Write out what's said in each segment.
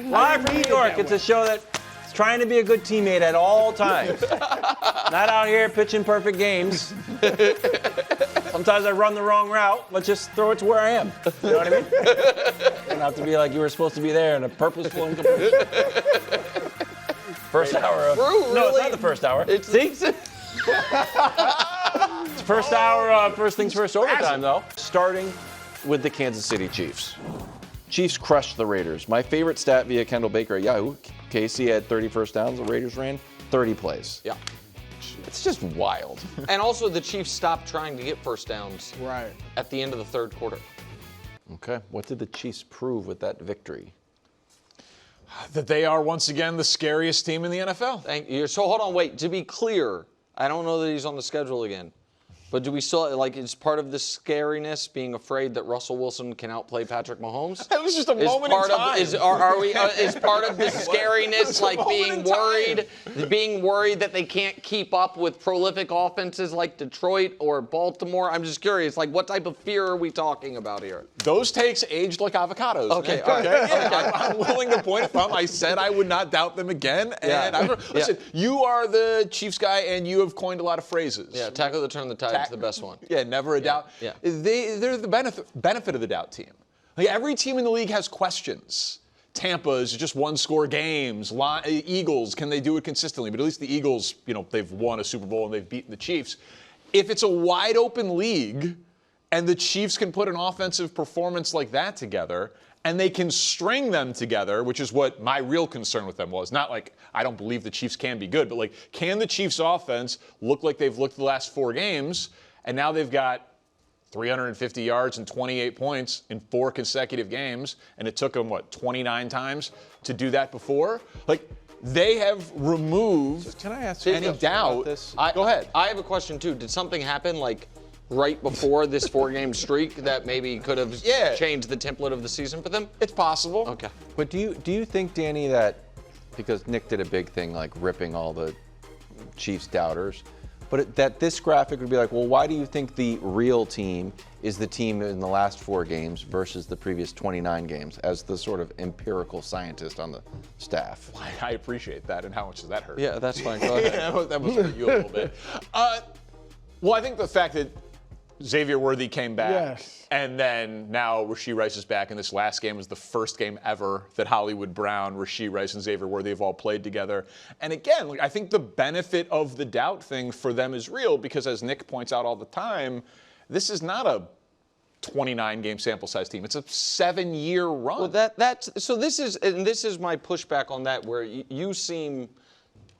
Live from New York. It's a show that's trying to be a good teammate at all times. Not out here pitching perfect games. Sometimes I run the wrong route, but just throw it to where I am. You know what I mean? You don't have to be like you were supposed to be there in a purposeful and complete. First hour of. No, it's not the first hour. See? It's first hour, first things first overtime, though. Starting with the Kansas City Chiefs. Chiefs crushed the Raiders. My favorite stat via Kendall Baker at Yahoo, Casey had 30 first downs. The Raiders ran 30 plays. Yeah. It's just wild. And also the Chiefs stopped trying to get first downs at the end of the third quarter. Okay. What did the Chiefs prove with that victory? That they are once again the scariest team in the NFL. Thank you. So hold on, wait. To be clear, I don't know that he's on the schedule again. But do we still, like, is part of the scariness being afraid that Russell Wilson can outplay Patrick Mahomes? That was just a moment in time. Is part of the scariness like being worried that they can't keep up with prolific offenses like Detroit or Baltimore? I'm just curious, like, what type of fear are we talking about here? Those takes aged like avocados. Okay. I'm willing to point them. I said I would not doubt them again. And listen, you are the Chiefs guy, and you have coined a lot of phrases. Yeah, tackle the turn the tide. It's the best one. Yeah, never a doubt. Yeah. They're the benefit of the doubt team. Like, every team in the league has questions. Tampa is just one-score games. Eagles, can they do it consistently? But at least the Eagles, they've won a Super Bowl and they've beaten the Chiefs. If it's a wide-open league and the Chiefs can put an offensive performance like that together, and they can string them together, which is what my real concern with them was. Not like I don't believe the Chiefs can be good, but like, can the Chiefs offense look like they've looked the last 4 games, and now they've got 350 yards and 28 points in 4 consecutive games, and it took them, 29 times to do that before? Like, they have removed Can I ask any doubt. about this? Go ahead. I have a question, too. Did something happen, like, right before this 4-game streak that maybe could have changed the template of the season for them? It's possible. Okay. But do you think, Danny, that because Nick did a big thing like ripping all the Chiefs doubters, but that this graphic would be like, well, why do you think the real team is the team in the last 4 games versus the previous 29 games, as the sort of empirical scientist on the staff? I appreciate that, and how much does that hurt? Yeah, that's fine. Go ahead. That must hurt you a little bit. Well, I think the fact that Xavier Worthy came back, and then now Rashee Rice is back, and this last game was the first game ever that Hollywood Brown, Rashee Rice, and Xavier Worthy have all played together. And again, I think the benefit of the doubt thing for them is real, because as Nick points out all the time, this is not a 29-game sample size team. It's a 7-year run. Well, this is my pushback on that, where you seem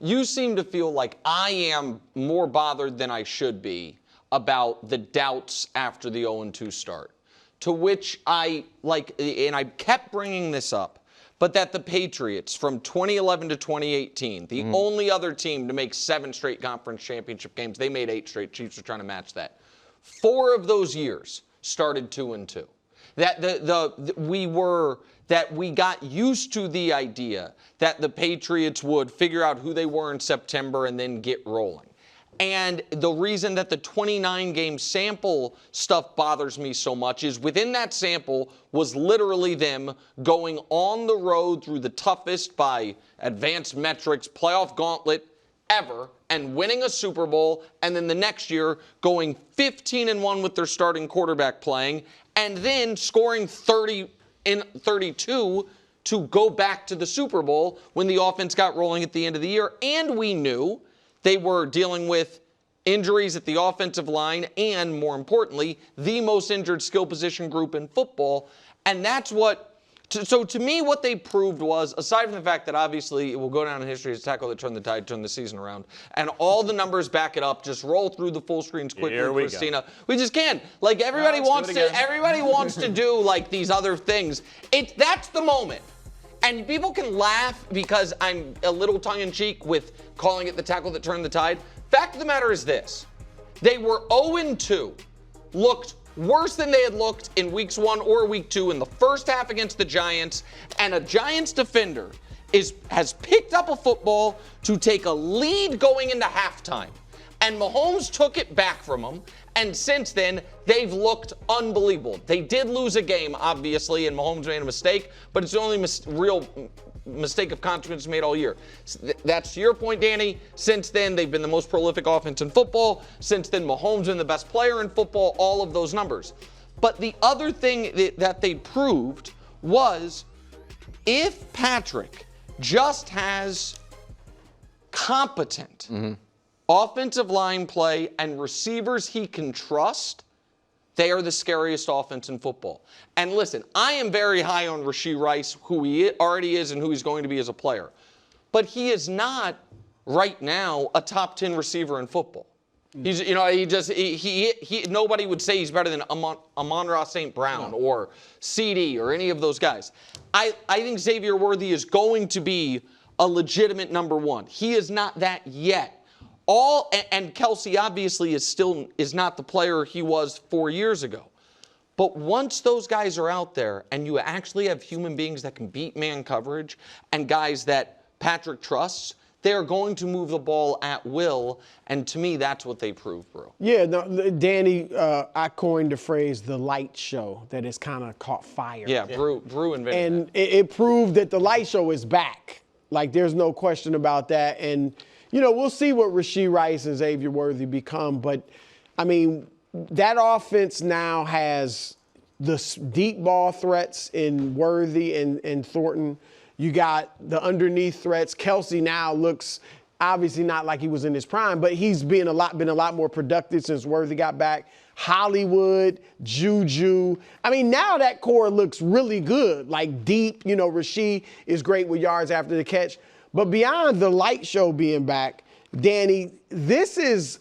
to feel like I am more bothered than I should be about the doubts after the 0-2 start, to which and I kept bringing this up, but that the Patriots from 2011 to 2018, the only other team to make 7 straight conference championship games, they made 8 straight. Chiefs are trying to match that. 4 of those years started 2-2. That we got used to the idea that the Patriots would figure out who they were in September and then get rolling. And the reason that the 29-game sample stuff bothers me so much is within that sample was literally them going on the road through the toughest, by advanced metrics, playoff gauntlet ever, and winning a Super Bowl, and then the next year going 15-1 with their starting quarterback playing, and then scoring 30 in 32 to go back to the Super Bowl when the offense got rolling at the end of the year. And we knew they were dealing with injuries at the offensive line and, more importantly, the most injured skill position group in football. And that's so to me, what they proved was, aside from the fact that obviously it will go down in history as tackle that turned the tide, turned the season around, and all the numbers back it up, just roll through the full screens quickly, Christina. We just can't. Like, everybody wants to do like these other things. That's the moment. And people can laugh because I'm a little tongue-in-cheek with calling it the tackle that turned the tide. Fact of the matter is this. They were 0-2, looked worse than they had looked in weeks 1 or week 2 in the first half against the Giants, and a Giants defender has picked up a football to take a lead going into halftime. And Mahomes took it back from them, and since then, they've looked unbelievable. They did lose a game, obviously, and Mahomes made a mistake, but it's the only real mistake of consequence made all year. That's to your point, Danny. Since then, they've been the most prolific offense in football. Since then, Mahomes been the best player in football, all of those numbers. But the other thing that they proved was if Patrick just has competent offensive line play and receivers he can trust, they are the scariest offense in football. And listen, I am very high on Rashee Rice, who he already is and who he's going to be as a player. But he is not right now a top 10 receiver in football. He's, nobody would say he's better than Amon-Ra St. Brown or CD or any of those guys. I think Xavier Worthy is going to be a legitimate number one. He is not that yet. And Kelsey obviously is not the player he was 4 years ago. But once those guys are out there and you actually have human beings that can beat man coverage and guys that Patrick trusts, they are going to move the ball at will, and to me, that's what they proved, bro. Yeah, no, Danny, I coined the phrase "the light show" that has kind of caught fire. Yeah, Brew invented and that. it proved that the light show is back. Like, there's no question about that. And we'll see what Rashee Rice and Xavier Worthy become. But I mean, that offense now has the deep ball threats in Worthy and Thornton. You got the underneath threats. Kelsey now looks obviously not like he was in his prime, but he's been a lot more productive since Worthy got back. Hollywood, Juju. I mean, now that core looks really good, like deep. Rashee is great with yards after the catch. But beyond the light show being back, Danny, this is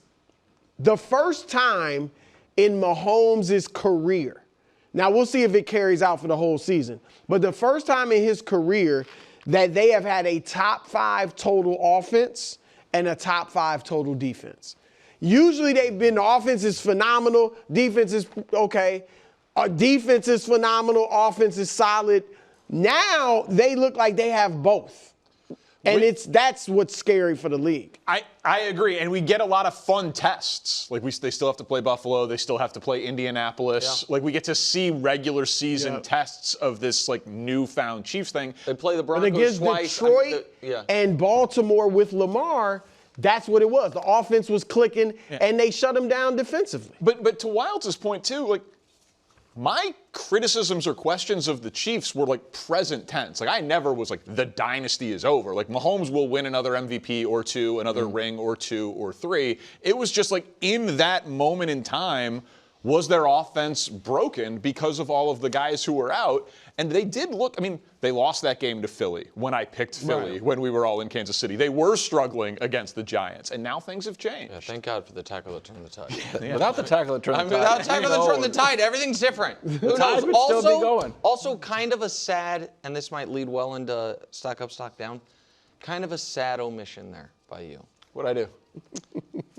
the first time in Mahomes' career. Now, we'll see if it carries out for the whole season. But the first time in his career that they have had a top 5 total offense and a top 5 total defense. Usually the offense is phenomenal, defense is okay. Defense is phenomenal, offense is solid. Now they look like they have both. And that's what's scary for the league. I agree, and we get a lot of fun tests. Like they still have to play Buffalo, they still have to play Indianapolis. Yeah. Like we get to see regular season tests of this like newfound Chiefs thing. They play the Broncos against twice. Detroit and Baltimore with Lamar. That's what it was. The offense was clicking, and they shut them down defensively. But to Wilds' point too, like my criticisms or questions of the Chiefs were like present tense. Like I never was like the dynasty is over. Like Mahomes will win another MVP or two, another ring or 2 or 3. It was just like in that moment in time, was their offense broken because of all of the guys who were out? And they did look, I mean, they lost that game to Philly when I picked Philly when we were all in Kansas City. They were struggling against the Giants, and now things have changed. Yeah, thank God for the tackle that turned the tide. Without the tackle that turned the tide. Without tackle that turned the tide, everything's different. Who knows? Would still be going. Also, kind of a sad, and this might lead well into stock up, stock down, kind of a sad omission there by you. What'd I do?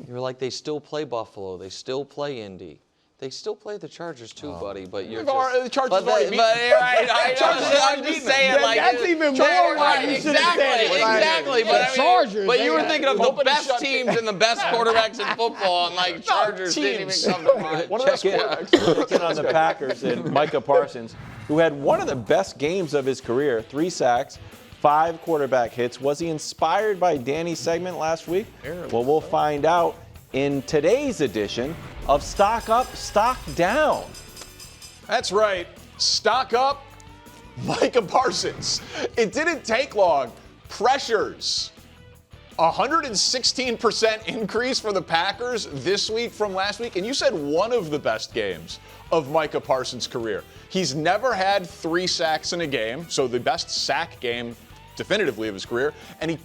You're like, they still play Buffalo. They still play Indy. They still play the Chargers too, buddy, but you're the Chargers already beat I'm just saying, like that's even more why you should have said it. Exactly. But you were thinking of the best teams and the best quarterbacks in football, and like Chargers didn't even come to mind. Check in on the Packers and Micah Parsons, who had one of the best games of his career, 3 sacks, 5 quarterback hits. Was he inspired by Danny's segment last week? Well, we'll find out in today's edition of Stock Up, Stock Down. That's right. Stock up, Micah Parsons. It didn't take long. Pressures. 116% increase for the Packers this week from last week. And you said one of the best games of Micah Parsons' career. He's never had 3 sacks in a game, so the best sack game definitively of his career. And he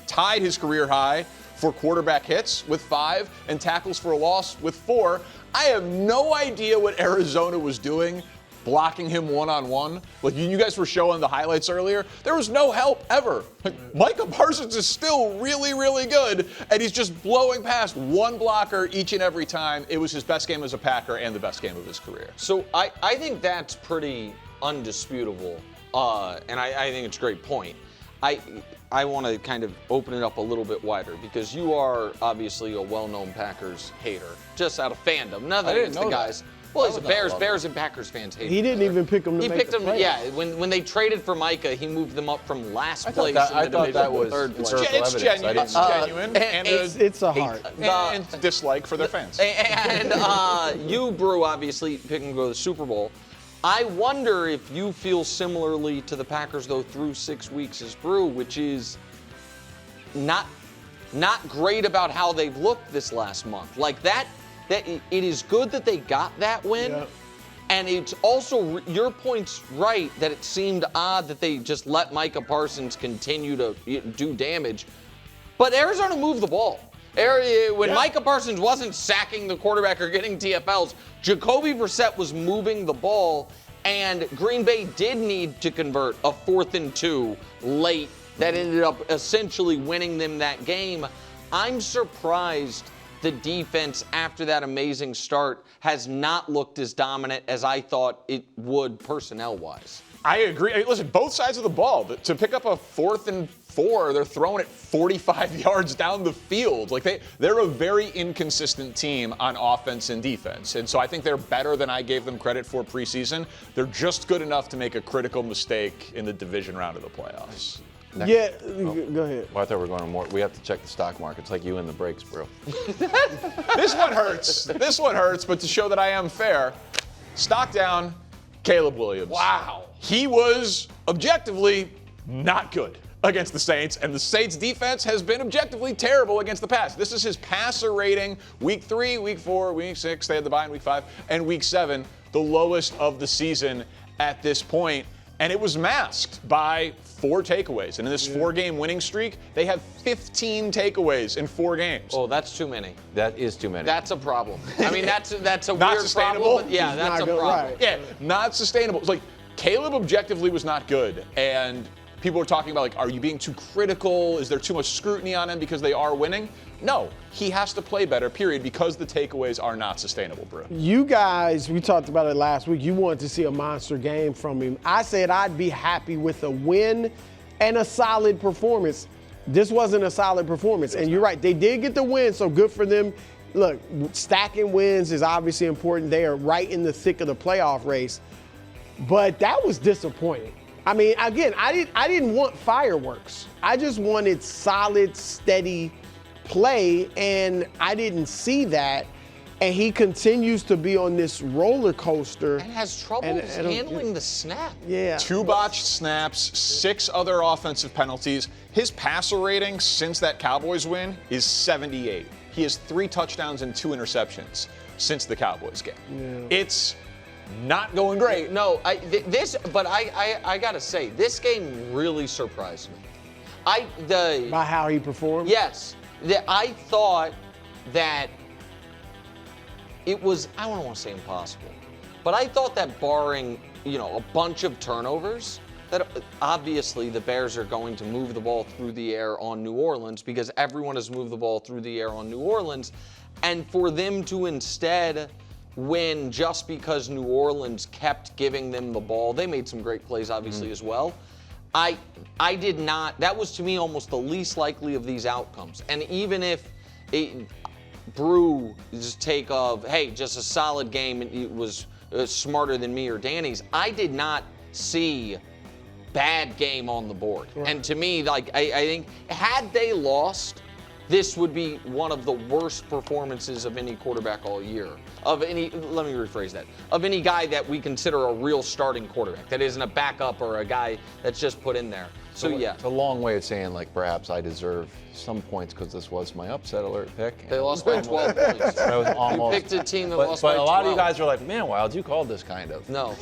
tied his career high for quarterback hits with 5 and tackles for a loss with 4. I have no idea what Arizona was doing blocking him one-on-one. Like you guys were showing the highlights earlier. There was no help ever. Like, Micah Parsons is still really, really good, and he's just blowing past one blocker each and every time. It was his best game as a Packer and the best game of his career. So I think that's pretty undisputable, and I think it's a great point. I want to kind of open it up a little bit wider because you are obviously a well-known Packers hater, just out of fandom. Nothing against the guys. Well, he's a Bears and Packers fans hate him. He didn't even pick him to He make picked the him, playoffs. yeah. When they traded for Micah, he moved them up from last place I in the thought division that to was third place. It's genuine. It's genuine. and It's a heart. And dislike for their fans. And you, Brew, obviously picked him to go to the Super Bowl. I wonder if you feel similarly to the Packers, though, through 6 weeks as Brew, which is not great about how they've looked this last month. Like that it is good that they got that win. Yep. And it's also, your point's right, that it seemed odd that they just let Micah Parsons continue to do damage. But Arizona moved the ball. When Micah Parsons wasn't sacking the quarterback or getting TFLs, Jacoby Brissett was moving the ball, and Green Bay did need to convert a 4th and 2 late that ended up essentially winning them that game. I'm surprised the defense, after that amazing start, has not looked as dominant as I thought it would personnel-wise. I agree. I mean, listen, both sides of the ball. To pick up a 4th and 4, they're throwing it 45 yards down the field. Like they're a very inconsistent team on offense and defense. And so I think they're better than I gave them credit for preseason. They're just good enough to make a critical mistake in the division round of the playoffs. Go ahead. Well, I thought we were going to more. We have to check the stock market. It's like you in the breaks, bro. This one hurts. This one hurts, but to show that I am fair, stock down, Caleb Williams. Wow. He was objectively not good against the Saints, and the Saints defense has been objectively terrible against the pass. This is his passer rating, week 3, week 4, week 6, they had the bye in week 5, and week 7, the lowest of the season at this point. And it was masked by 4 takeaways. And in this 4-game winning streak, they have 15 takeaways in 4 games. Oh, that's too many. That is too many. That's a problem. I mean, that's a Not weird sustainable? problem. But yeah, It's that's not a good, problem. right. Yeah, not sustainable. It's like Caleb objectively was not good. And people were talking about, like, are you being too critical? Is there too much scrutiny on him because they are winning? No, he has to play better, period, because the takeaways are not sustainable, bro. You guys, we talked about it last week. You wanted to see a monster game from him. I said I'd be happy with a win and a solid performance. This wasn't a solid performance. And you're right, they did get the win, so good for them. Look, stacking wins is obviously important. They are right in the thick of the playoff race. But that was disappointing. I mean, again, I didn't want fireworks. I just wanted solid, steady play, and I didn't see that. And he continues to be on this roller coaster. And has trouble handling the snap. Yeah. 2 botched snaps, 6 other offensive penalties. His passer rating since that Cowboys win is 78. He has 3 touchdowns and 2 interceptions since the Cowboys game. Yeah. It's not going great. No, I gotta say, this game really surprised me. By how he performed? Yes, I thought that it was, I don't want to say impossible, but I thought that barring, a bunch of turnovers, that obviously the Bears are going to move the ball through the air on New Orleans because everyone has moved the ball through the air on New Orleans, and for them to instead win just because New Orleans kept giving them the ball. They made some great plays, obviously, as well. I did not, that was to me almost the least likely of these outcomes. And even if Brew just take of, hey, just a solid game and it was smarter than me or Danny's, I did not see bad game on the board. Right. And to me, I think had they lost, this would be one of the worst performances of any quarterback all year. Let me rephrase that. Of any guy that we consider a real starting quarterback, that isn't a backup or a guy that's just put in there. So yeah. It's a long way of saying, perhaps I deserve some points because this was my upset alert pick. They lost by 12 points. I was almost. You picked a team that lost by 12. But a lot of you guys are like, man, Wild, you called this kind of. No.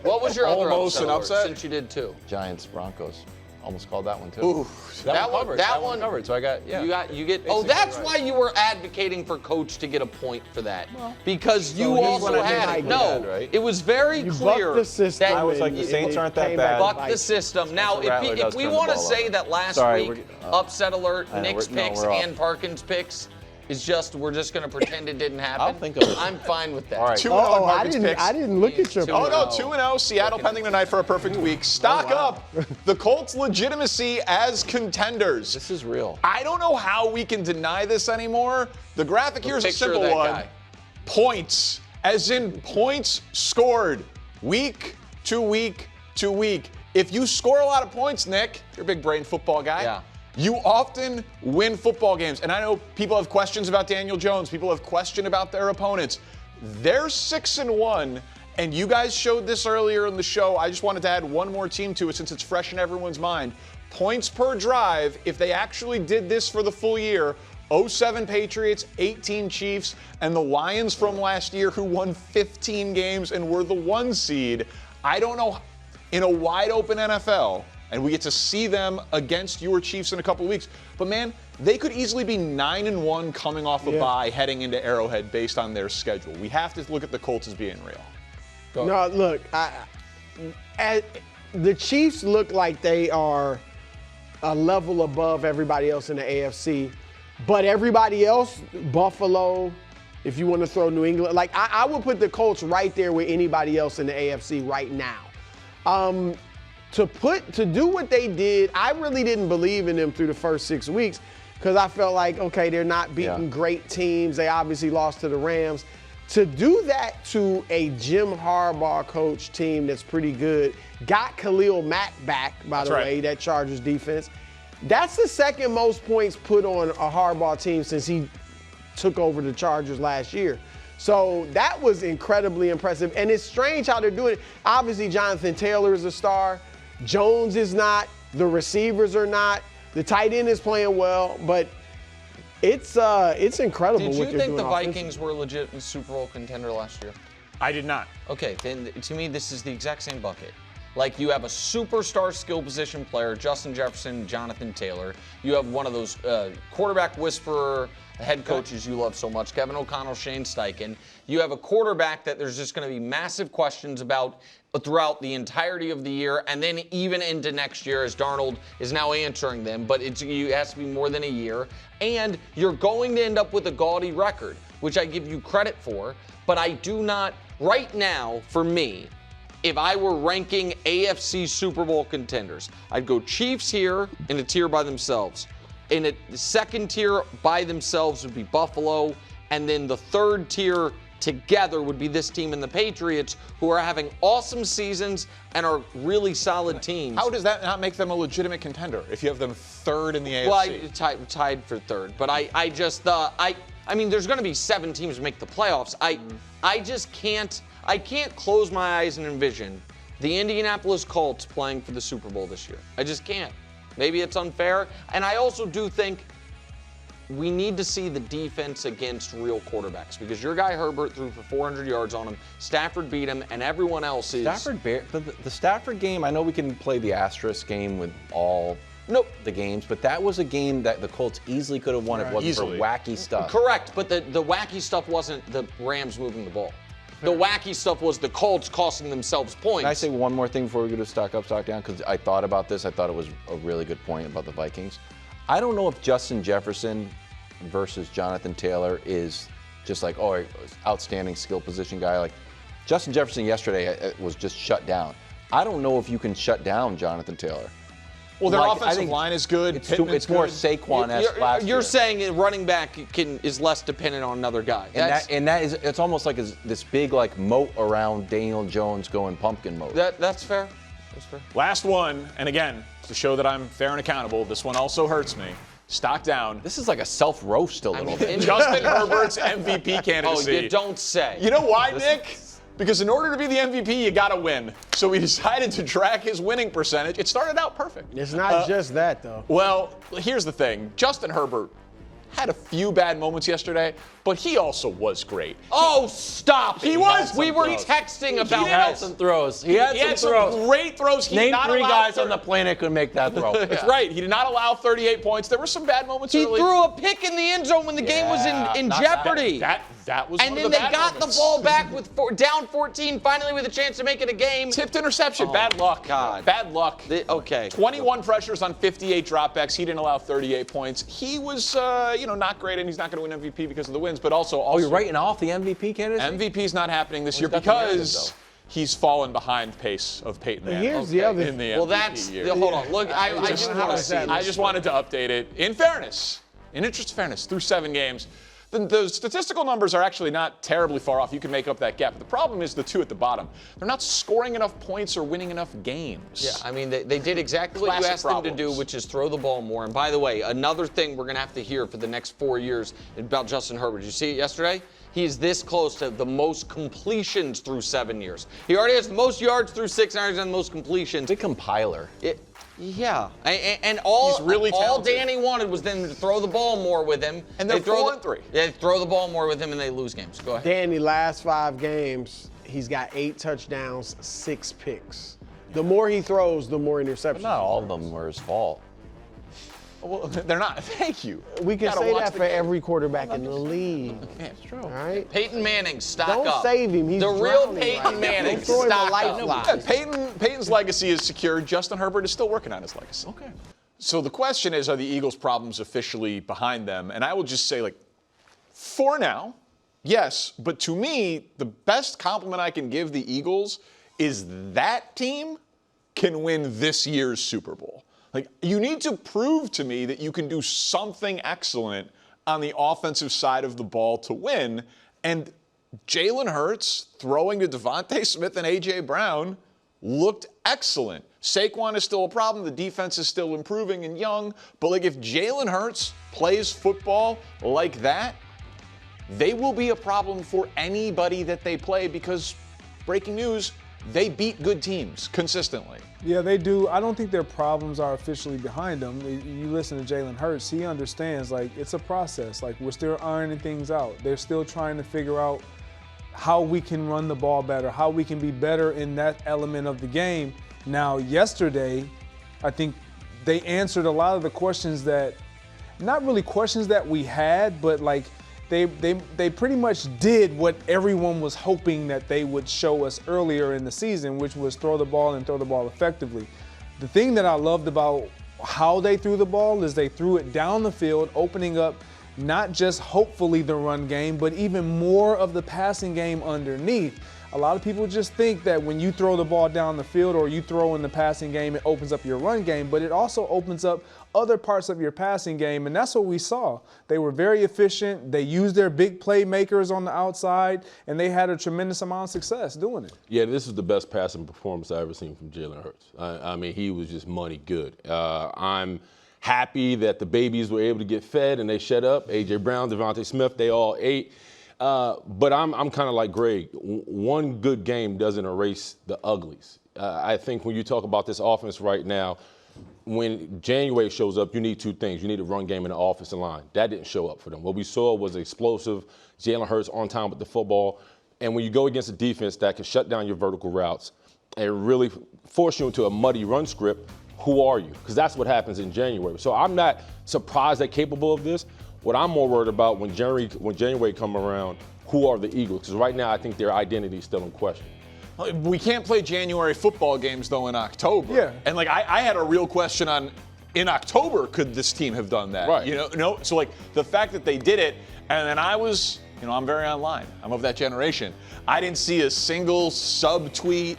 What was your other Almost upset an alert, upset? since you did 2? Giants, Broncos. Almost called that one too. Ooh. That one covered. So I got, yeah. You get. Oh, that's why you were advocating for Coach to get a point for that, because you also had it. No, right? it was very clear bucked the system. that I was like, the Saints aren't that bad. buck the system. Now, Rattler if does we turn the want to ball say over. that last Sorry, week upset alert, I know, Nick's picks we're off. and Parkins' picks is just we're just going to pretend it didn't happen. I'll think of it. I'm fine with that. All right. 2-0 on I Parkins' didn't. picks. I didn't look at your. Two- Oh, no, 2-0. 2-0. Seattle pending tonight for a perfect week. Stock up the Colts' legitimacy as contenders. This is real. I don't know how we can deny this anymore. The graphic here is a picture of simple that one. guy. Points as in points scored week to week to week. If you score a lot of points, Nick, you're a big brain football guy. Yeah. You often win football games. And I know people have questions about Daniel Jones. People have questions about their opponents. They're 6-1, and you guys showed this earlier in the show. I just wanted to add one more team to it since it's fresh in everyone's mind. Points per drive, if they actually did this for the full year, 07 Patriots, 18 Chiefs, and the Lions from last year who won 15 games and were the 1 seed. I don't know, in a wide open NFL, and we get to see them against your Chiefs in a couple weeks. But man, they could easily be 9-1 coming off a bye heading into Arrowhead based on their schedule. We have to look at the Colts as being real. No, look, the Chiefs look like they are a level above everybody else in the AFC. But everybody else, Buffalo, if you want to throw New England, like I would put the Colts right there with anybody else in the AFC right now. To do what they did, I really didn't believe in them through the first 6 weeks because I felt like, okay, they're not beating great teams. They obviously lost to the Rams. To do that to a Jim Harbaugh coach team that's pretty good, got Khalil Mack back, by the way, that Chargers defense. That's the second most points put on a Harbaugh team since he took over the Chargers last year. So that was incredibly impressive. And it's strange how they're doing it. Obviously, Jonathan Taylor is a star. Jones is not. The receivers are not. The tight end is playing well. But it's incredible what they're doing. Did you think the Vikings were a legit Super Bowl contender last year? I did not. Okay, then to me, this is the exact same bucket. Like, you have a superstar skill position player, Justin Jefferson, Jonathan Taylor. You have one of those quarterback whisperer head coaches you love so much, Kevin O'Connell, Shane Steichen. You have a quarterback that there's just going to be massive questions about throughout the entirety of the year, and then even into next year as Darnold is now answering them, but it has to be more than a year. And you're going to end up with a gaudy record, which I give you credit for, but I do not, right now, for me, if I were ranking AFC Super Bowl contenders, I'd go Chiefs here in a tier by themselves. In the second tier by themselves would be Buffalo, and then the third tier together would be this team and the Patriots, who are having awesome seasons and are really solid teams. How does that not make them a legitimate contender if you have them third in the AFC? Well, tied for third, but I mean, there's going to be 7 teams to make the playoffs. I just can't. I can't close my eyes and envision the Indianapolis Colts playing for the Super Bowl this year. I just can't. Maybe it's unfair. And I also do think we need to see the defense against real quarterbacks because your guy Herbert threw for 400 yards on him. Stafford beat him, and everyone else is. The Stafford game, I know we can play the asterisk game with all the games, but that was a game that the Colts easily could have won if it wasn't for wacky stuff. Correct, but the wacky stuff wasn't the Rams moving the ball. The wacky stuff was the Colts costing themselves points. Can I say one more thing before we go to stock up, stock down? Because I thought about this. I thought it was a really good point about the Vikings. I don't know if Justin Jefferson versus Jonathan Taylor is just like, outstanding skill position guy. Like Justin Jefferson yesterday was just shut down. I don't know if you can shut down Jonathan Taylor. Well, their offensive line is good. It's more Saquon-esque last year. You're saying running back is less dependent on another guy. It's almost like this big like moat around Daniel Jones going pumpkin mode. That's fair. That's fair. Last one, and again, to show that I'm fair and accountable, this one also hurts me. Stock down. This is like a self-roast a little bit. Justin Herbert's MVP candidacy. Oh, you don't say. You know why, Nick? Because in order to be the MVP, you got to win. So we decided to track his winning percentage. It started out perfect. It's not just that, though. Well, here's the thing. Justin Herbert had a few bad moments yesterday, but he also was great. Oh, stop. He was. We were texting about He had some throws. He had some great throws. Name 3 guys on the planet could make that throw. That's right. He did not allow 38 points. There were some bad moments He early. threw a pick in the end zone when the game was in jeopardy. That was and one then of the they bad got moments. the ball back with down 14, finally with a chance to make it a game. Tipped interception. Bad luck. God. Bad luck. Okay. 21 pressures on 58 dropbacks. He didn't allow 38 points. He was, not great, and he's not going to win MVP because of the wins. But also, you're writing off the MVP candidate? MVP's not happening this year because he's fallen behind pace of Peyton Manning. Here's the other. In the Well, MVP that's year. hold on. Look, I just want to see. I just wanted to update it. In fairness, in interest of fairness, through 7 games, the statistical numbers are actually not terribly far off. You can make up that gap. But the problem is the two at the bottom. They're not scoring enough points or winning enough games. Yeah, I mean, they did exactly what you asked them to do, which is throw the ball more. And by the way, another thing we're going to have to hear for the next 4 years about Justin Herbert. Did you see it yesterday? He's this close to the most completions through 7 years. He already has the most yards through 6 years and the most completions. It's a compiler. Yeah, and all, He's really all talented. Danny wanted was them to throw the ball more with him. And they're throw 4-3. They throw the ball more with him and they lose games. Go ahead. Danny, last 5 games, he's got 8 touchdowns, 6 picks. The more he throws, the more interceptions. Not all of them were his fault. Well, they're not. Thank you. We can Gotta say watch that the for game. every quarterback in the league. Yeah, it's true. All right? Peyton Manning, stock Don't up. save him. He's the real drowning Peyton right now. Manning, Don't throw him a stock lifeline. up. Yeah, Peyton's legacy is secure. Justin Herbert is still working on his legacy. Okay. So the question is, are the Eagles' problems officially behind them? And I will just say, for now, yes. But to me, the best compliment I can give the Eagles is that team can win this year's Super Bowl. You need to prove to me that you can do something excellent on the offensive side of the ball to win. And Jalen Hurts throwing to Devontae Smith and A.J. Brown looked excellent. Saquon is still a problem. The defense is still improving and young. But if Jalen Hurts plays football like that, they will be a problem for anybody that they play because, breaking news, they beat good teams consistently. Yeah, they do. I don't think their problems are officially behind them. You listen to Jalen Hurts, he understands, it's a process. We're still ironing things out. They're still trying to figure out how we can run the ball better, how we can be better in that element of the game. Now, yesterday, I think they answered a lot of the questions that, not really questions that we had, but they pretty much did what everyone was hoping that they would show us earlier in the season, which was throw the ball and throw the ball effectively. The thing that I loved about how they threw the ball is they threw it down the field, opening up not just hopefully the run game, but even more of the passing game underneath. A lot of people just think that when you throw the ball down the field or you throw in the passing game, it opens up your run game, but it also opens up other parts of your passing game, and that's what we saw. They were very efficient. They used their big playmakers on the outside, and they had a tremendous amount of success doing it. Yeah, this is the best passing performance I've ever seen from Jalen Hurts. I mean, he was just money good. I'm happy that the babies were able to get fed and they shut up. A.J. Brown, Devontae Smith, they all ate. But I'm kind of like Greg. One good game doesn't erase the uglies. I think when you talk about this offense right now, when January shows up, you need 2 things. You need a run game and an offensive line. That didn't show up for them. What we saw was explosive, Jalen Hurts on time with the football. And when you go against a defense that can shut down your vertical routes and really force you into a muddy run script, who are you? Because that's what happens in January. So I'm not surprised they're capable of this. What I'm more worried about when January come around, who are the Eagles? Because right now I think their identity is still in question. We can't play January football games, though, in October. Yeah. And, I had a real question on, in October, could this team have done that? Right. So, the fact that they did it, and then I was, I'm very online. I'm of that generation. I didn't see a single subtweet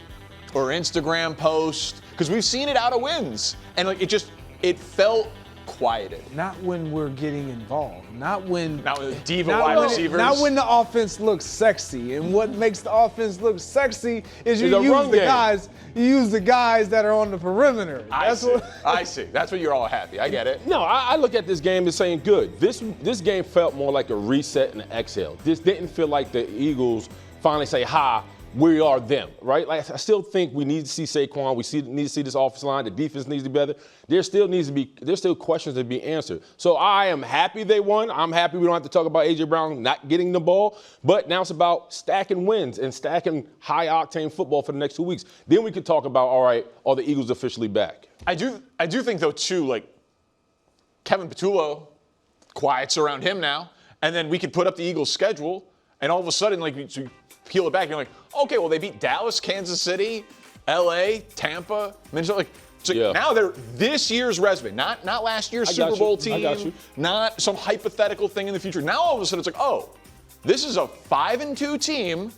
or Instagram post, because we've seen it out of wins. And, it felt quieted. Not when we're getting involved. Not when diva wide receivers. Not when the offense looks sexy. And what makes the offense look sexy is you It's a run use the game. guys. You use the guys that are on the perimeter. I see. That's what you're all happy. I get it. No, I look at this game as saying good. This game felt more like a reset and an exhale. This didn't feel like the Eagles finally say, ha, we are them, right? I still think we need to see Saquon. Need to see this offensive line. The defense needs to be better. There's still questions to be answered. So I am happy they won. I'm happy we don't have to talk about A.J. Brown not getting the ball. But now it's about stacking wins and stacking high-octane football for the next 2 weeks. Then we could talk about, all right, are the Eagles officially back? I do think, though, too, Kevin Patullo, quiets around him now, and then we could put up the Eagles' schedule, and all of a sudden, you peel it back, and you're like, okay, well, they beat Dallas, Kansas City, L.A., Tampa, Minnesota. Now they're this year's resume, not last year's Super Bowl team, not some hypothetical thing in the future. Now all of a sudden it's oh, this is a 5-2 team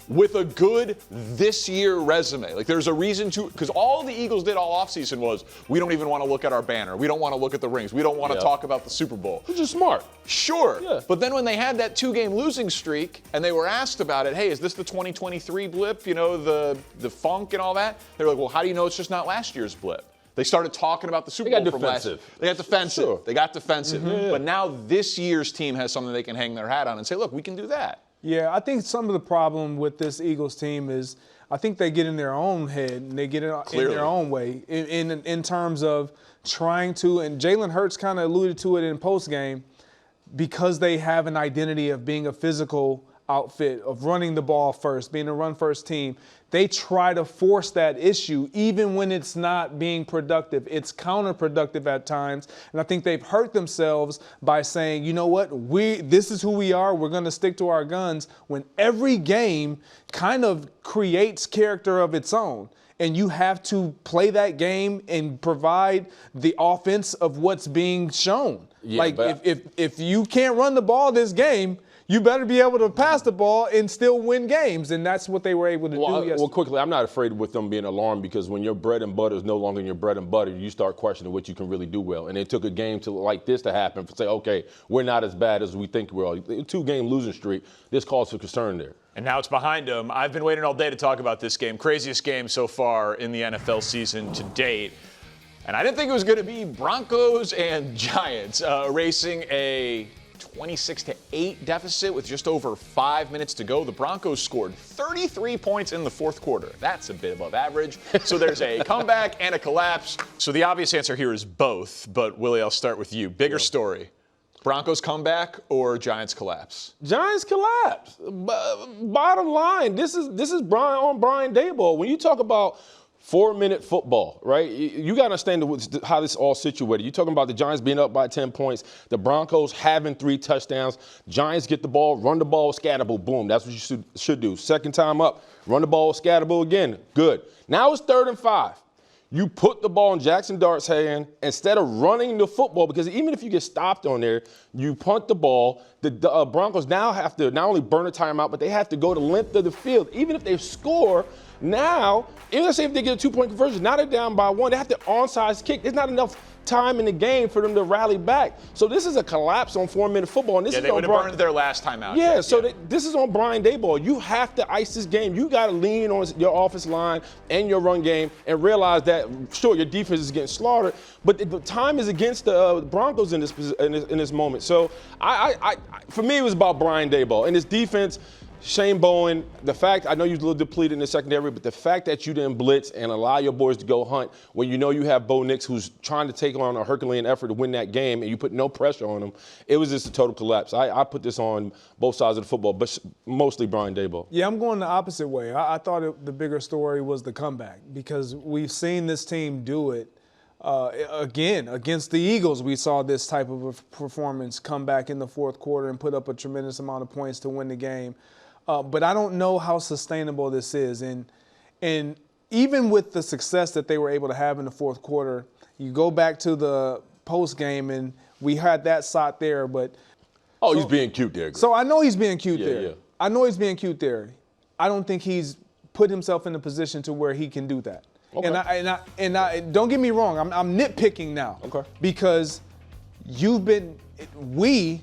with a good this year resume. Like there's a reason to, because all the Eagles did all offseason was, we don't even want to look at our banner. We don't want to look at the rings. We don't want to talk about the Super Bowl. Which is smart. Sure. Yeah. But then when they had that 2-game losing streak and they were asked about it, hey, is this the 2023 blip, you know, the funk and all that? They were like, well, how do you know it's just not last year's blip? They started talking about the Super Bowl from last year. They got defensive. Sure. They got defensive. But now this year's team has something they can hang their hat on and say, look, we can do that. Yeah, I think some of the problem with this Eagles team is I think they get in their own head and they get in their own way in terms of trying to, and Jalen Hurts kind of alluded to it in postgame, because they have an identity of being a physical outfit, of running the ball first, being a run-first team. They try to force that issue even when it's not being productive. It's counterproductive at times. And I think they've hurt themselves by saying, you know what, this is who we are. We're going to stick to our guns, when every game kind of creates character of its own. And you have to play that game and provide the offense of what's being shown. Yeah, like if you can't run the ball this game, you better be able to pass the ball and still win games, and that's what they were able to do yesterday. Well, quickly, I'm not afraid with them being alarmed, because when your bread and butter is no longer your bread and butter, you start questioning what you can really do well. And it took a game like this to happen to say, okay, we're not as bad as we think we are. 2-game losing streak, this calls for concern there. And now it's behind them. I've been waiting all day to talk about this game. Craziest game so far in the NFL season to date. And I didn't think it was going to be Broncos and Giants erasing a 26-8 deficit with just over 5 minutes to go. The Broncos scored 33 points in the fourth quarter. That's a bit above average. So there's a comeback and a collapse. So the obvious answer here is both. But Willie, I'll start with you. Bigger story. Broncos comeback or Giants collapse? Giants collapse. Bottom line, this is Brian Daboll. When you talk about 4-minute football, right? You got to understand how this all situated. You're talking about the Giants being up by 10 points, the Broncos having 3 touchdowns. Giants get the ball, run the ball, scatterable, boom. That's what you should do. Second time up, run the ball, scatterable again. Good. Now it's 3rd and 5. You put the ball in Jackson Dart's hand instead of running the football, because even if you get stopped on there, you punt the ball. The Broncos now have to not only burn a timeout, but they have to go the length of the field. Even if they score, now, even let's say if they get a 2-point conversion, now they're down by 1. They have to onside kick. There's not enough time in the game for them to rally back. So this is a collapse on 4-minute football. And this is they would have burned their last time out. Yeah, this is on Brian Daboll. You have to ice this game. You got to lean on your offensive line and your run game and realize that, sure, your defense is getting slaughtered, but the time is against the Broncos in this moment. So for me, it was about Brian Daboll and his defense. Shane Bowen, the fact, I know you're a little depleted in the secondary, but the fact that you didn't blitz and allow your boys to go hunt when you know you have Bo Nix, who's trying to take on a Herculean effort to win that game, and you put no pressure on him, it was just a total collapse. I put this on both sides of the football, but mostly Brian Daboll. Yeah, I'm going the opposite way. I thought the bigger story was the comeback, because we've seen this team do it. Again, against the Eagles, we saw this type of a performance come back in the fourth quarter and put up a tremendous amount of points to win the game. But I don't know how sustainable this is. And even with the success that they were able to have in the fourth quarter, you go back to the post game and we had that shot there. But he's being cute there. Greg. So I know he's being cute there. Yeah. I know he's being cute there. I don't think he's put himself in a position to where he can do that. Okay. And I don't get me wrong. I'm nitpicking now. Okay. Because we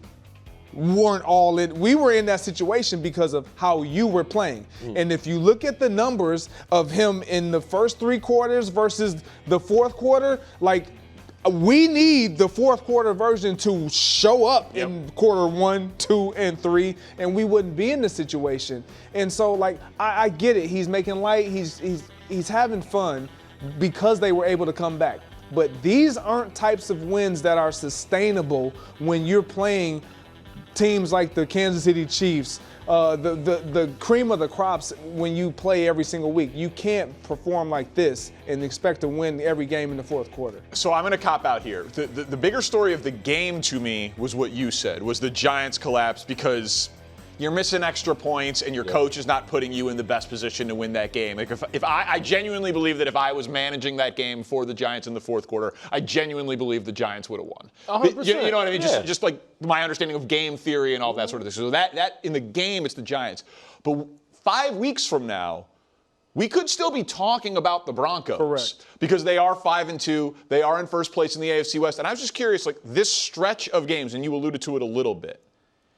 weren't all in. We were in that situation because of how you were playing. And if you look at the numbers of him in the first 3 quarters versus the fourth quarter, like, we need the fourth quarter version to show up in quarter 1, 2, and 3, and we wouldn't be in this situation. And so, like, I get it. He's making light. He's having fun because they were able to come back. But these aren't types of wins that are sustainable when you're playing teams like the Kansas City Chiefs, the cream of the crops when you play every single week. You can't perform like this and expect to win every game in the fourth quarter. So I'm going to cop out here. The bigger story of the game to me was what you said, was the Giants collapse, because you're missing extra points and your coach is not putting you in the best position to win that game. Like if I genuinely believe that if I was managing that game for the Giants in the fourth quarter, I genuinely believe the Giants would have won. 100%. You know what I mean? Yeah. Just like my understanding of game theory and all that sort of thing. So that in the game, it's the Giants. But 5 weeks from now, we could still be talking about the Broncos. Correct. Because they are 5-2. They are in first place in the AFC West. And I was just curious, like this stretch of games, and you alluded to it a little bit.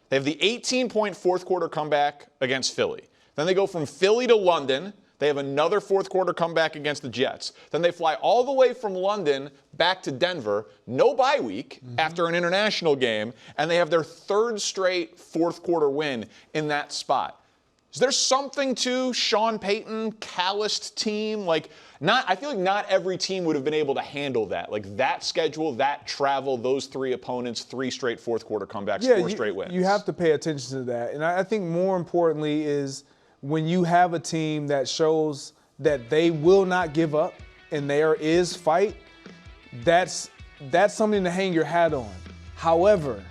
They have the 18-point fourth quarter comeback against Philly. Then they go from Philly to London. They have another fourth quarter comeback against the Jets. Then they fly all the way from London back to Denver, no bye week after an international game, and they have their third straight fourth quarter win in that spot. Is there something to Sean Payton, calloused team? I feel like not every team would have been able to handle that. Like that schedule, that travel, those three opponents, 3 straight fourth quarter comebacks, 4 straight wins. You have to pay attention to that. And I think more importantly is when you have a team that shows that they will not give up and there is fight, that's something to hang your hat on. However,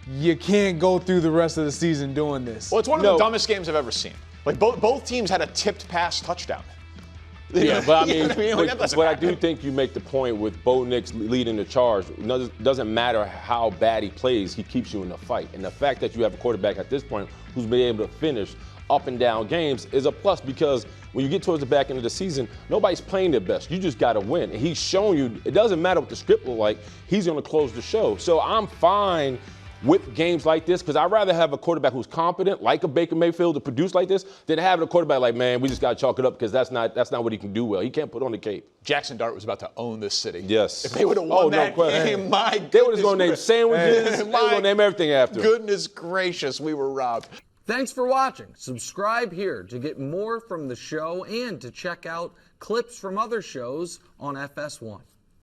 you can't go through the rest of the season doing this. Well, it's one of the dumbest games I've ever seen. Like both teams had a tipped pass touchdown. Yeah, but I mean, Like, but I do think you make the point with Bo Nix leading the charge. It doesn't matter how bad he plays, he keeps you in the fight. And the fact that you have a quarterback at this point who's been able to finish up and down games is a plus because when you get towards the back end of the season, nobody's playing their best. You just got to win. And he's shown you, it doesn't matter what the script looks like, he's going to close the show. So I'm fine with games like this because I'd rather have a quarterback who's competent, like a Baker Mayfield, to produce like this, than having a quarterback like, man, we just got to chalk it up because that's not what he can do well. He can't put on the cape. Jackson Dart was about to own this city. Yes. If they would have won that game, my goodness. They would have going to name sandwiches. They were going to name everything after. Goodness gracious, we were robbed. Thanks for watching. Subscribe here to get more from the show and to check out clips from other shows on FS1.